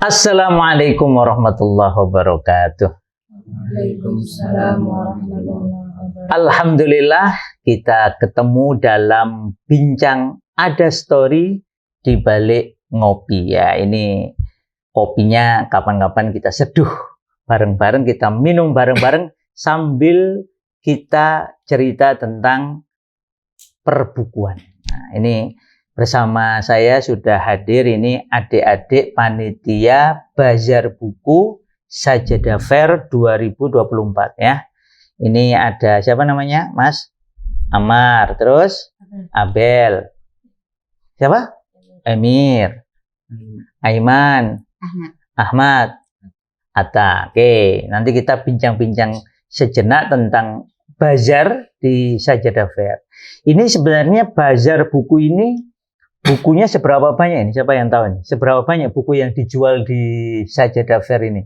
Assalamualaikum warahmatullahi wabarakatuh. Waalaikumsalam warahmatullahi wabarakatuh. Alhamdulillah kita ketemu dalam bincang ada story di balik ngopi ya. Ini kopinya kapan-kapan kita seduh bareng-bareng, kita minum bareng-bareng sambil kita cerita tentang perbukuan. Nah, ini bersama saya sudah hadir ini adik-adik panitia Bazar Buku Sajadah Fair 2024 ya. Ini ada siapa namanya? Mas Amar, terus Abel. Siapa? Emir. Aiman. Ahmad. Atta. Oke, nanti kita bincang-bincang sejenak tentang bazar di Sajadah Fair. Ini sebenarnya bazar buku ini bukunya seberapa banyak ini? Siapa yang tahu ini? Seberapa banyak buku yang dijual di Sajadah Fair ini?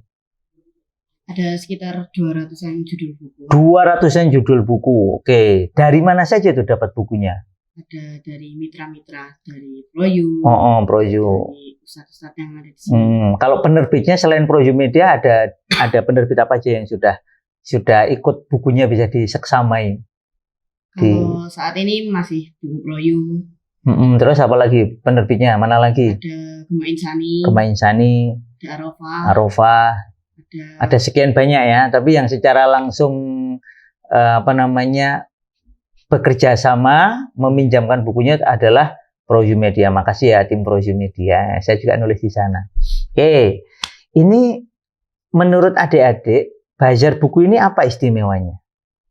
Ada sekitar 200-an judul buku. 200-an judul buku. Oke, dari mana saja tuh dapat bukunya? Ada dari mitra-mitra, dari Proyu. Proyu. Dari ustadz-ustadz yang ada di sini. Kalau penerbitnya selain Proyu Media ada penerbit apa aja yang sudah ikut bukunya bisa diseksamai? Kalau saat ini masih buku Proyu. Terus apa lagi penerbitnya? Mana lagi? Ada Gema Insani. Ada Arofah. Ada sekian banyak ya. Tapi yang secara langsung bekerja sama meminjamkan bukunya adalah Proyu Media. Makasih ya tim Proyu Media. Saya juga nulis di sana. Oke, ini menurut adik-adik bazar buku ini apa istimewanya?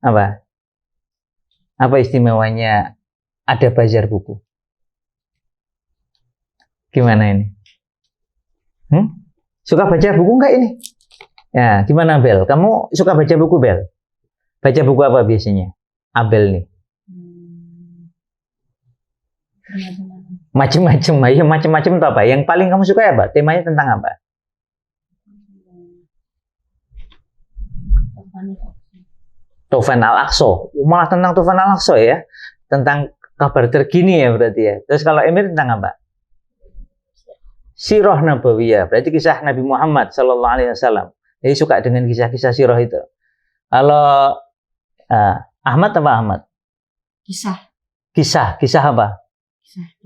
Apa istimewanya ada bazar buku? Gimana ini? Suka baca buku enggak ini? Ya, gimana Bel? Kamu suka baca buku Bel? Baca buku apa biasanya? Abel nih. Macem-macem, ya macem-macem tuh apa? Yang paling kamu suka apa? Temanya tentang apa? Tufan Al-Aqsa. Malah tentang Tufan Al-Aqsa ya? Tentang kabar terkini ya berarti ya. Terus kalau Emir tentang apa? Sirah Nabawiyah. Berarti kisah Nabi Muhammad Sallallahu Alaihi Wasallam. Jadi suka dengan kisah-kisah sirah itu. Kalau Ahmad apa Ahmad? Kisah apa?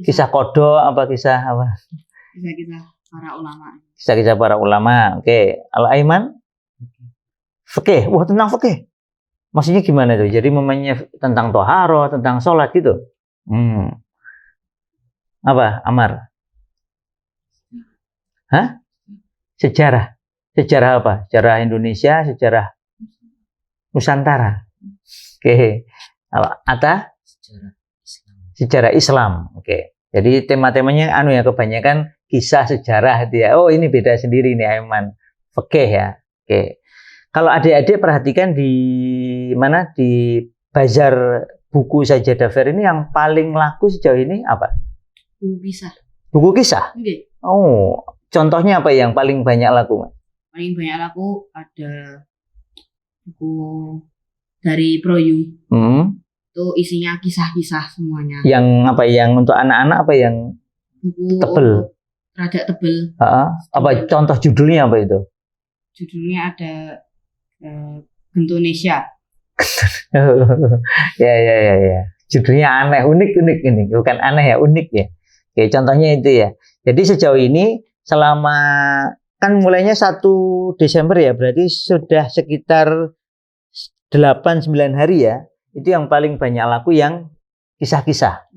Kisah kodo apa kisah apa? Kisah-kisah para ulama. Kisah-kisah para ulama. Oke. Kalau Aiman? Fikih. Wah, tentang fikih. Maksudnya gimana tuh? Jadi memangnya tentang toharo, tentang sholat gitu. Apa Amar? Hah? Sejarah. Sejarah apa? Sejarah Indonesia, sejarah Nusantara. Oke. Kalau Atta? Sejarah Islam. Oke. Jadi tema-temanya kebanyakan kisah sejarah dia. Oh, ini beda sendiri nih Aiman. Fikih ya. Oke. Kalau adik-adik perhatikan di mana di bazar buku Sajadah Fair ini yang paling laku sejauh ini apa? Buku kisah. Buku kisah? Okay. Oh, contohnya apa yang paling banyak laku, Mas? Paling banyak laku ada buku dari Proyu. Itu isinya kisah-kisah semuanya. Yang apa? Yang untuk anak-anak apa yang buku tebel? Rada tebel. Apa contoh judulnya apa itu? Judulnya ada Indonesia. ya. Judulnya aneh, unik ini. Bukan aneh ya, unik ya. Oke, contohnya itu ya. Jadi sejauh ini selama kan mulainya 1 Desember ya, berarti sudah sekitar 8-9 hari ya. Itu yang paling banyak laku yang kisah-kisah.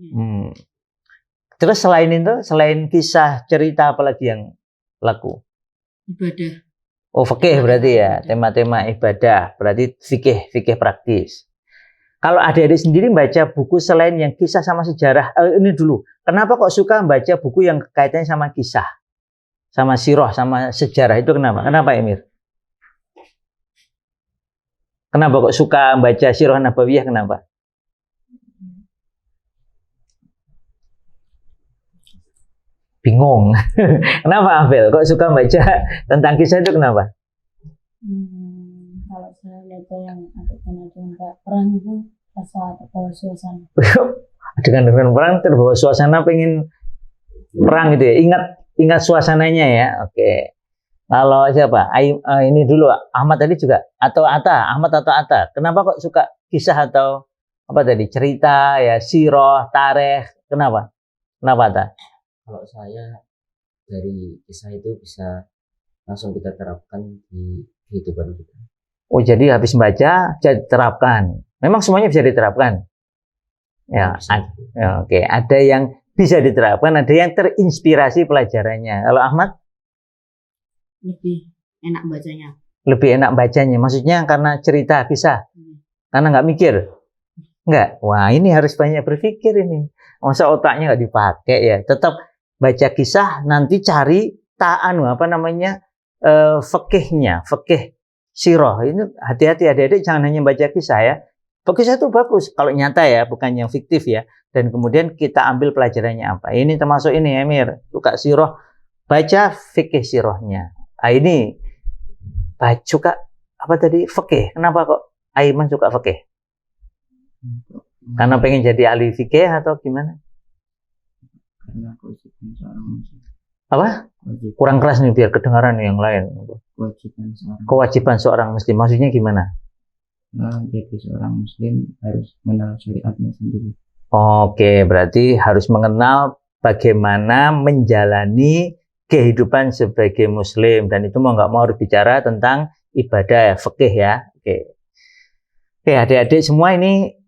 Terus selain itu, selain kisah cerita apalagi yang laku? Ibadah. Oh, fikih berarti ya, tema-tema ibadah, berarti fikih praktis. Kalau adik-adik sendiri baca buku selain yang kisah sama sejarah, ini dulu, kenapa kok suka baca buku yang kaitannya sama kisah, sama sirah, sama sejarah itu kenapa? Kenapa Emir? Kenapa kok suka baca Sirah Nabawiyah? Kenapa? Bingung. Kenapa Abel? Kok suka baca tentang kisah itu kenapa? Kalau saya lihat yang adegan perang itu rasa terbawa suasana. Dengan perang terbawa suasana, pengen perang gitu ya. Ingat suasananya ya. Oke. Kalau siapa? Ini dulu Ahmad tadi juga atau Atta, Ahmad atau Atta. Kenapa kok suka kisah atau apa tadi? Cerita ya, sirah, tarikh. Kenapa? Kenapa Atta? Kalau saya dari kisah itu bisa langsung kita terapkan di kehidupan kita. Oh, jadi habis baca jadi terapkan. Memang semuanya bisa diterapkan. Ya, Bisa. ya, oke. Ada yang bisa diterapkan, ada yang terinspirasi pelajarannya. Kalau Ahmad Lebih enak bacanya. lebih enak bacanya. Maksudnya karena cerita kisah, karena nggak mikir. Nggak. Wah, ini harus banyak berpikir ini. Masa otaknya nggak dipakai ya. Tetap baca kisah, nanti cari apa namanya fikihnya, fikih sirah. Ini hati-hati adik-adik, jangan hanya baca kisah ya. Kisah itu bagus kalau nyata ya, bukan yang fiktif ya. Dan kemudian kita ambil pelajarannya apa. Ini termasuk ini Emir, suka sirah, baca fikih sirahnya. Ini suka apa tadi fikih. Kenapa kok Aiman suka fikih? Karena pengen jadi ahli fikih atau gimana? Karena kewajiban seorang muslim. Apa? Kurang keras nih biar kedengaran yang lain. Kewajiban seorang muslim. Maksudnya gimana? Nah, jadi seorang muslim harus mengenal syariatnya sendiri. Oke, berarti harus mengenal bagaimana menjalani kehidupan sebagai muslim, dan itu mau nggak mau harus bicara tentang ibadah fikih ya. Oke, adik-adik semua ini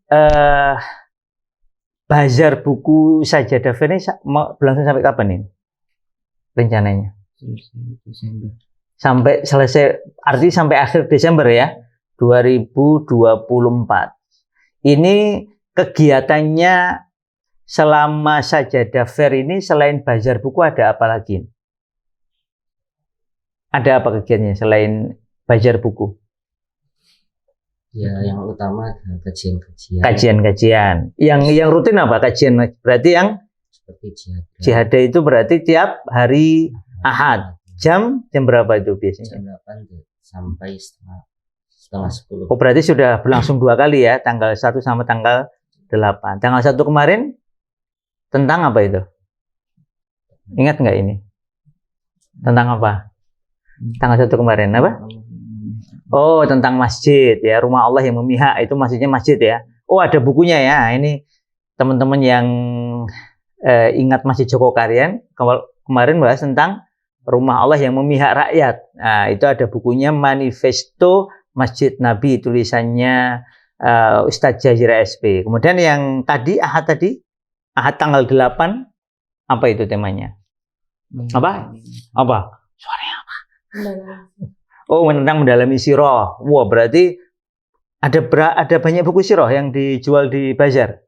bazar buku Sajadah Fair ini mau berlangsung sampai kapan ini rencananya? Selesai Desember. Sampai selesai, artinya sampai akhir Desember ya 2024. Ini kegiatannya selama Sajadah Fair ini selain bazar buku ada apa lagi? Ada apa kegiatannya selain bazar buku? Ya, yang utama adalah kajian-kajian. Kajian-kajian. Yang rutin apa kajian? Berarti yang Seperti Jihadah itu berarti tiap hari Ahad. Jam berapa itu biasanya? Jam 8 sampai setengah 10. Oh, berarti sudah berlangsung 2 kali ya, tanggal 1 sama tanggal 8. Tanggal 1 kemarin tentang apa itu? Ingat nggak ini? Tentang apa? Tanggal 1 kemarin apa? Oh, tentang masjid ya, rumah Allah yang memihak, itu maksudnya masjid ya. Oh, ada bukunya ya. Ini teman-teman yang ingat Masjid Jogokarian kemarin bahas tentang rumah Allah yang memihak rakyat. Nah, itu ada bukunya Manifesto Masjid Nabi, tulisannya Ustadz Jazira SP. Kemudian yang Ahad tanggal 8, apa itu temanya? Apa? Suaranya apa? Oh, tentang mendalami sirah. Wah, berarti ada banyak buku sirah yang dijual di bazar.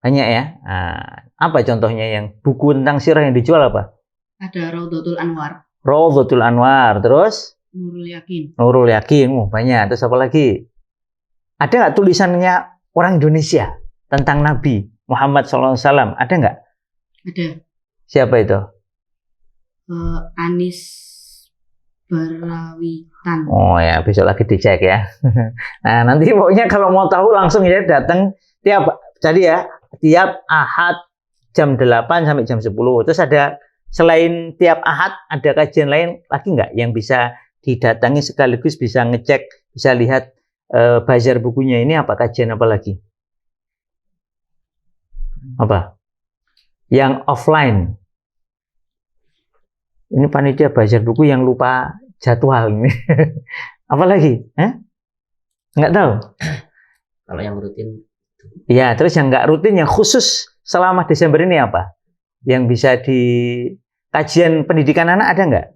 Banyak ya. Nah, apa contohnya yang buku tentang sirah yang dijual apa? Ada Raudhatul Anwar. Raudhatul Anwar, terus Nurul Yakin. Nurul Yakin. Banyak. Terus apa lagi? Ada nggak tulisannya orang Indonesia tentang Nabi Muhammad SAW? Ada nggak? Ada. Siapa itu? Anis Barawitan. Oh ya, besok lagi dicek ya. Nah, nanti pokoknya kalau mau tahu langsung ya datang tiap Ahad jam 8 sampai jam 10. Terus ada selain tiap Ahad ada kajian lain lagi nggak yang bisa didatangi sekaligus bisa ngecek, bisa lihat bazar bukunya ini apa, kajian apa lagi? Apa? Yang offline. Ini panitia bazar buku yang lupa jadwal ini. Apa lagi? Nggak tahu. Kalau yang rutin. Ya, terus yang nggak rutin, yang khusus selama Desember ini apa? Yang bisa di kajian pendidikan anak ada nggak?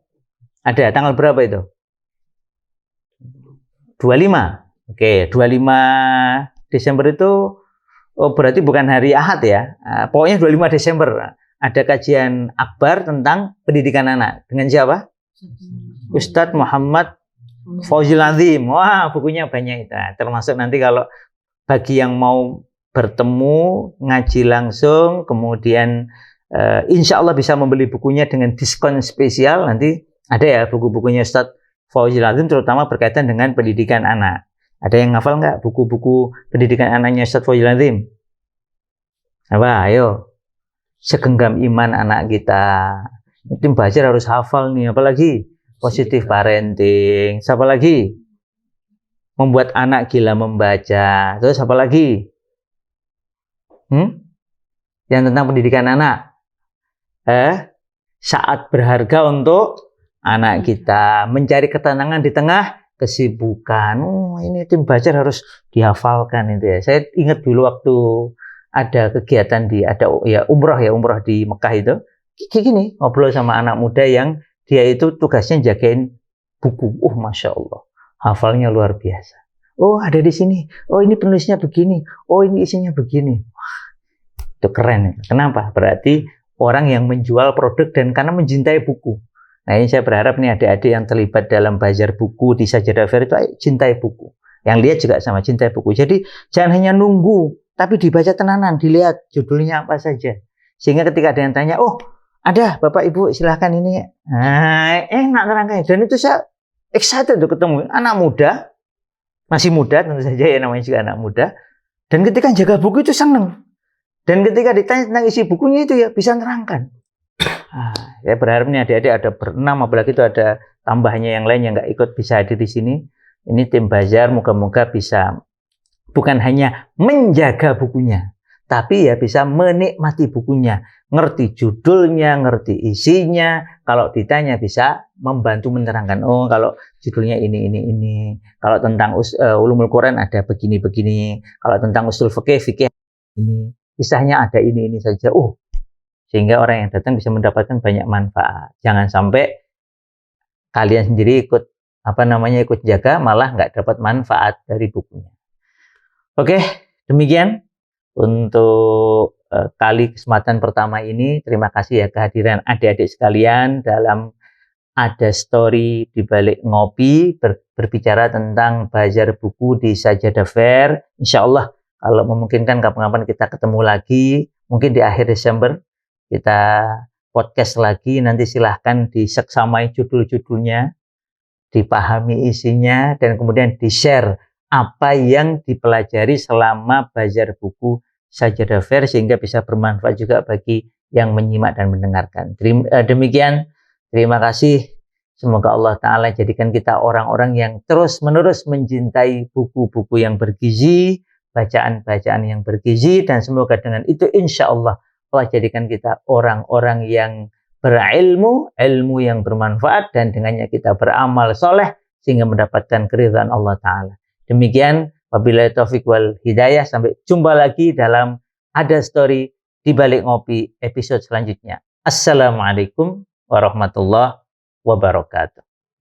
Ada. Tanggal berapa itu? 25. Oke, 25 Desember itu berarti bukan hari Ahad ya. Pokoknya 25 Desember. Ada kajian akbar tentang pendidikan anak. Dengan siapa? Ustadz Muhammad Fauzil Azim. Wah, bukunya banyak itu. Nah, termasuk nanti kalau bagi yang mau bertemu, ngaji langsung, kemudian insya Allah bisa membeli bukunya dengan diskon spesial. Nanti ada ya buku-bukunya Ustadz Fauzil Azim, terutama berkaitan dengan pendidikan anak. Ada yang ngafal nggak buku-buku pendidikan anaknya Ustadz Fauzil Azim? Apa? Ayo. Segenggam iman anak kita. Itu bazar harus hafal nih, apalagi positif parenting. Siapa lagi? Membuat anak gila membaca. Terus apa lagi? Yang tentang pendidikan anak. Saat berharga untuk anak kita. Mencari ketenangan di tengah kesibukan. Ini tim belajar harus dihafalkan itu ya. Saya ingat dulu waktu ada kegiatan umroh di Mekah itu. Kayak gini, ngobrol sama anak muda yang dia itu tugasnya jagain buku. Masya Allah. Hafalnya luar biasa. Ada di sini. Ini penulisnya begini. Ini isinya begini. Itu keren. Kenapa? Berarti orang yang menjual produk dan karena mencintai buku. Nah, ini saya berharap nih adik-adik yang terlibat dalam bazar buku di Sajadah Fair itu cintai buku. Yang lihat juga sama cintai buku. Jadi jangan hanya nunggu, tapi dibaca tenanan, dilihat judulnya apa saja. Sehingga ketika ada yang tanya, ada Bapak Ibu silahkan ini. Enak terangkan. Dan itu saya excited untuk ketemu anak muda, masih muda tentu saja ya, namanya juga anak muda. Dan ketika jaga buku itu seneng. Dan ketika ditanya tentang isi bukunya itu ya bisa nerangkan. Saya berharap nih adik-adik ada berenam, apalagi itu ada tambahnya yang lain yang nggak ikut bisa hadir di sini. Ini tim bazar moga-moga bisa bukan hanya menjaga bukunya, tapi ya bisa menikmati bukunya, ngerti judulnya, ngerti isinya. Kalau ditanya bisa membantu menerangkan. Kalau judulnya ini. Kalau tentang ulumul Quran ada begini. Kalau tentang usul fikih ini. Kisahnya ada ini saja. Sehingga orang yang datang bisa mendapatkan banyak manfaat. Jangan sampai kalian sendiri ikut jaga malah nggak dapat manfaat dari bukunya. Oke, demikian untuk kali kesempatan pertama ini. Terima kasih ya kehadiran adik-adik sekalian dalam Ada Story di Balik Ngopi berbicara tentang bazar buku di Sajadah Fair. Insya Allah kalau memungkinkan kapan-kapan kita ketemu lagi, mungkin di akhir Desember kita podcast lagi. Nanti silahkan diseksamai judul-judulnya, dipahami isinya, dan kemudian di-share apa yang dipelajari selama bazar buku Sajadah Fair sehingga bisa bermanfaat juga bagi yang menyimak dan mendengarkan. Demikian, terima kasih. Semoga Allah Ta'ala jadikan kita orang-orang yang terus-menerus mencintai buku-buku yang bergizi, bacaan-bacaan yang bergizi, dan semoga dengan itu insya Allah jadikan kita orang-orang yang berilmu, ilmu yang bermanfaat, dan dengannya kita beramal soleh sehingga mendapatkan keridhaan Allah Ta'ala. Demikian, wabillahi taufiq wal hidayah. Sampai jumpa lagi dalam Ada Story di Balik Ngopi episode selanjutnya. Assalamualaikum warahmatullahi wabarakatuh.